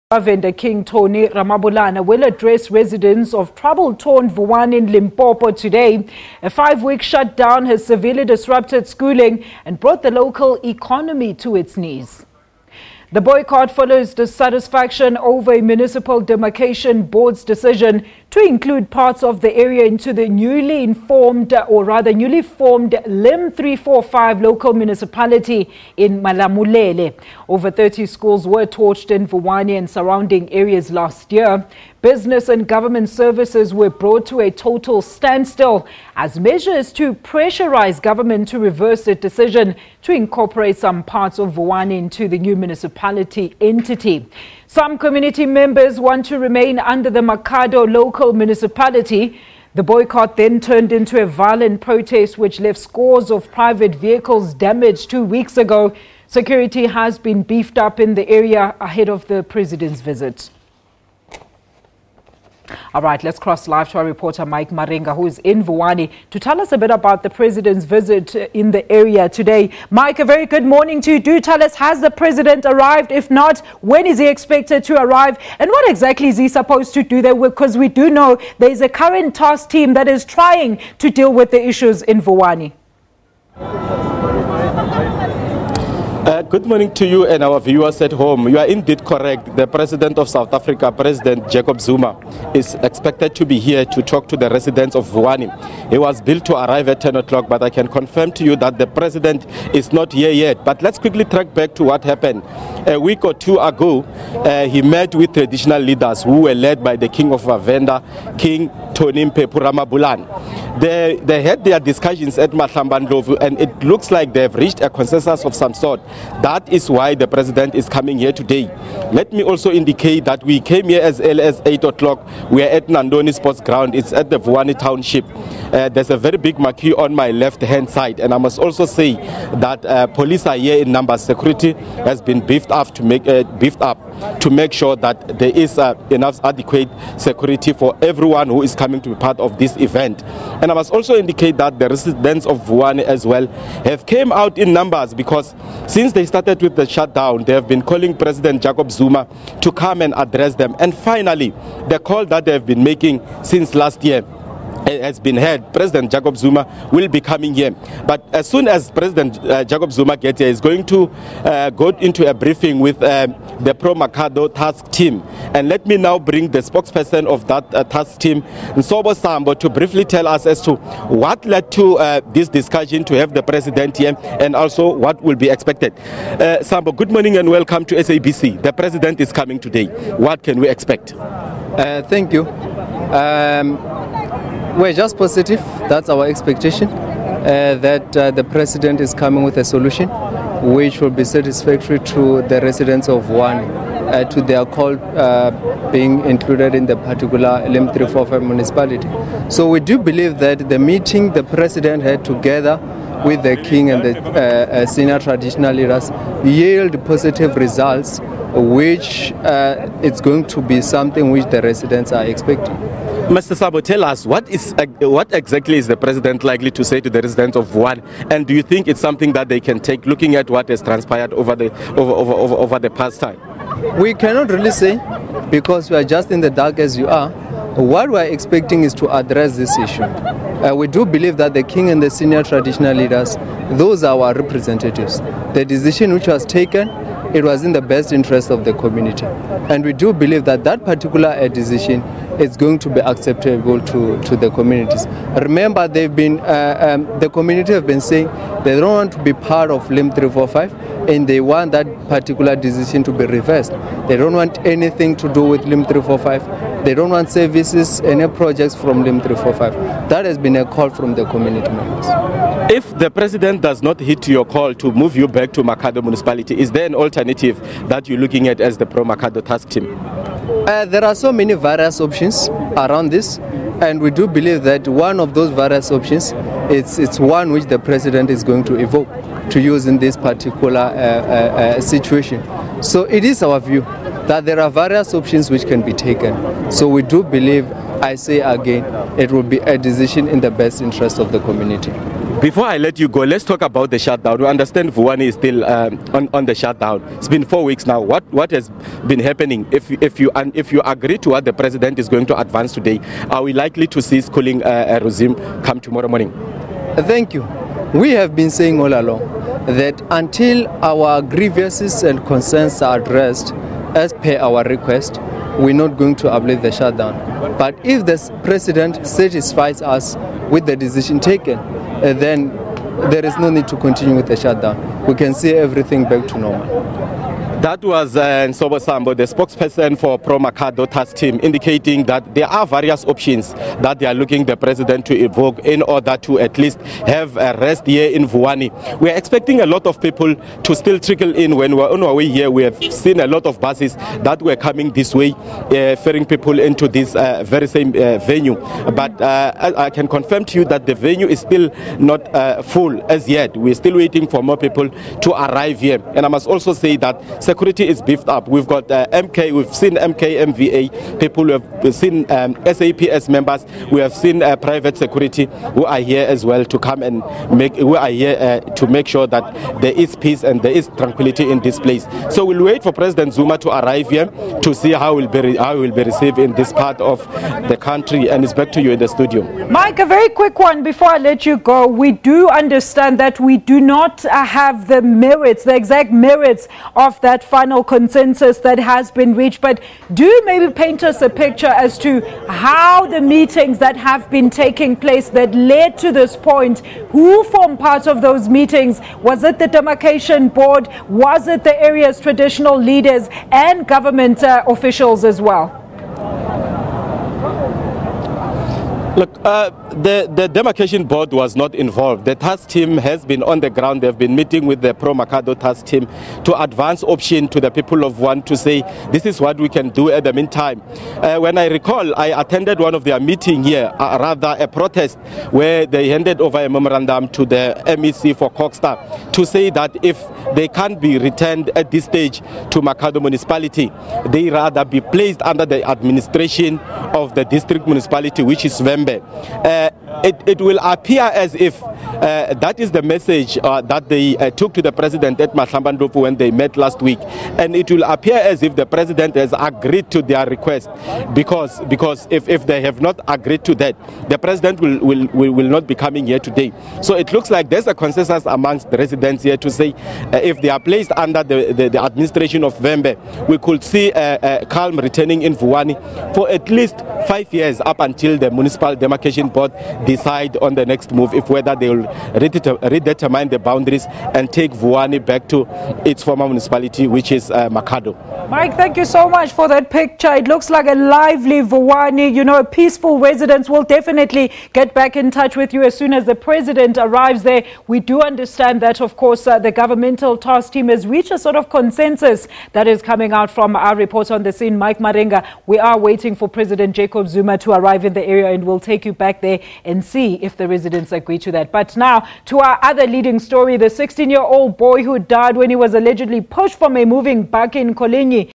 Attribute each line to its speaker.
Speaker 1: Venda King Toni Ramabulana will address residents of trouble-torn Vuwani in Limpopo today. A 5-week shutdown has severely disrupted schooling and brought the local economy to its knees. The boycott follows dissatisfaction over a municipal demarcation board's decision to include parts of the area into the newly formed Lim 345 local municipality in Malamulele. Over 30 schools were torched in Vuwani and surrounding areas last year. Business and government services were brought to a total standstill as measures to pressurize government to reverse its decision to incorporate some parts of Vuwani into the new municipality entity. Some community members want to remain under the Makado local municipality. The boycott then turned into a violent protest which left scores of private vehicles damaged 2 weeks ago. Security has been beefed up in the area ahead of the president's visit. All right, let's cross live to our reporter Mike Marenga, who is in Vuwani, to tell us a bit about the president's visit in the area today. Mike, a very good morning to you. Do tell us, has the president arrived? If not, when is he expected to arrive? And what exactly is he supposed to do there? Because we do know there is a current task team that is trying to deal with the issues in Vuwani.
Speaker 2: Good morning to you and our viewers at home. You are indeed correct. The President of South Africa, President Jacob Zuma, is expected to be here to talk to the residents of Vuwani. He was billed to arrive at 10 o'clock, but I can confirm to you that the President is not here yet. But let's quickly track back to what happened. A week or two ago, he met with traditional leaders who were led by the King of Venda, King Toni Ramabulana. They had their discussions at Mahlambandovu, and it looks like they have reached a consensus of some sort. That is why the president is coming here today. Let me also indicate that we came here as early as 8 o'clock. We are at Nandoni Sports Ground. It's at the Vuwani Township. There's a very big marquee on my left-hand side, and I must also say that police are here in numbers. Security has been beefed up to make sure that there is enough adequate security for everyone who is coming to be part of this event. And I must also indicate that the residents of Vuwani as well have came out in numbers, because since they started with the shutdown, they have been calling President Jacob Zuma to come and address them. And finally, the call that they have been making since last year has been heard. President Jacob Zuma will be coming here. But as soon as President Jacob Zuma gets here, he's going to go into a briefing with the Pro-Makado task team. And let me now bring the spokesperson of that task team, Nsobo Sambo, to briefly tell us as to what led to this discussion to have the president here, and also what will be expected. Sambo, good morning and welcome to SABC. The president is coming today. What can we expect?
Speaker 3: Thank you. We're just positive. That's our expectation, that the president is coming with a solution which will be satisfactory to the residents of Vuwani, to their call being included in the particular Lim 345 municipality. So we do believe that the meeting the president had together with the king and the senior traditional leaders yield positive results, which it's going to be something which the residents are expecting.
Speaker 2: Mr. Sabo, tell us, what exactly is the president likely to say to the residents of Vuwani, and do you think it's something that they can take, looking at what has transpired over the past time?
Speaker 3: We cannot really say, because we are just in the dark as you are. What we are expecting is to address this issue. We do believe that the king and the senior traditional leaders, those are our representatives. The decision which was taken, it was in the best interest of the community. And we do believe that that particular decision is going to be acceptable to the communities. Remember, they've been, the community have been saying they don't want to be part of Lim 345, and they want that particular decision to be reversed. They don't want anything to do with Lim 345. They don't want services, any projects from Lim 345. That has been a call from the community members.
Speaker 2: If the president does not hit your call to move you back to Makado municipality, is there an alternative that you're looking at as the Pro-Makado task team?
Speaker 3: There are so many various options around this, and we do believe that one of those various options, it's one which the president is going to evoke to use in this particular situation. So it is our view that there are various options which can be taken. So we do believe, I say again, it will be a decision in the best interest of the community.
Speaker 2: Before I let you go, let's talk about the shutdown. We understand Vuwani is still on the shutdown. It's been 4 weeks now. What has been happening? If you agree to what the president is going to advance today, are we likely to see schooling resume come tomorrow morning?
Speaker 3: Thank you. We have been saying all along that until our grievances and concerns are addressed as per our request, we're not going to uplift the shutdown. But if the president satisfies us with the decision taken, then there is no need to continue with the shutdown. We can see everything back to normal.
Speaker 2: That was Nsobo Sambo, the spokesperson for Pro-Makhado task team, indicating that there are various options that they are looking the president to evoke in order to at least have a rest here in Vuwani. We are expecting a lot of people to still trickle in. When we are on our way here, we have seen a lot of buses that were coming this way, ferrying people into this very same venue. But I can confirm to you that the venue is still not full as yet. We're still waiting for more people to arrive here. And I must also say that security is beefed up. We've got MK, we've seen MVA people, we have seen SABC members, we have seen private security who are here as well to come and to make sure that there is peace and there is tranquility in this place. So we'll wait for President Zuma to arrive here to see how he will be received in this part of the country. And it's back to you in the studio.
Speaker 1: Mike, a very quick one before I let you go. We do understand that we do not have the merits, the exact merits of that final consensus that has been reached, but do maybe paint us a picture as to how the meetings that have been taking place that led to this point, who formed part of those meetings? Was it the demarcation board? Was it the area's traditional leaders and government officials as well?
Speaker 2: Look, the demarcation board was not involved. The task team has been on the ground. They've been meeting with the Pro-Makhado task team to advance option to the people of Vuwani to say, this is what we can do at the meantime. When I recall, I attended one of their meeting here, rather a protest, where they handed over a memorandum to the MEC for Coxstar to say that if they can't be returned at this stage to Makhado municipality, they rather be placed under the administration of the district municipality, which is Venda. It will appear as if that is the message that they took to the president at Mahlambandofu when they met last week, and it will appear as if the president has agreed to their request, because if they have not agreed to that, the president will not be coming here today. So it looks like there's a consensus amongst the residents here to say if they are placed under the administration of Venda, we could see calm returning in Vuwani for at least 5 years, up until the municipal demarcation board decide on the next move, if whether they will redetermine the boundaries and take Vuwani back to its former municipality, which is Makhado.
Speaker 1: Mike, thank you so much for that picture. It looks like a lively Vuwani, you know, peaceful residents. Will definitely get back in touch with you as soon as the president arrives there. We do understand that, of course, the governmental task team has reached a sort of consensus that is coming out from our reporter on the scene, Mike Marenga. We are waiting for President Jacob Zuma to arrive in the area, and we'll take you back there and see if the residents agree to that. But now to our other leading story, the 16-year-old boy who died when he was allegedly pushed from a moving back in Kolinyi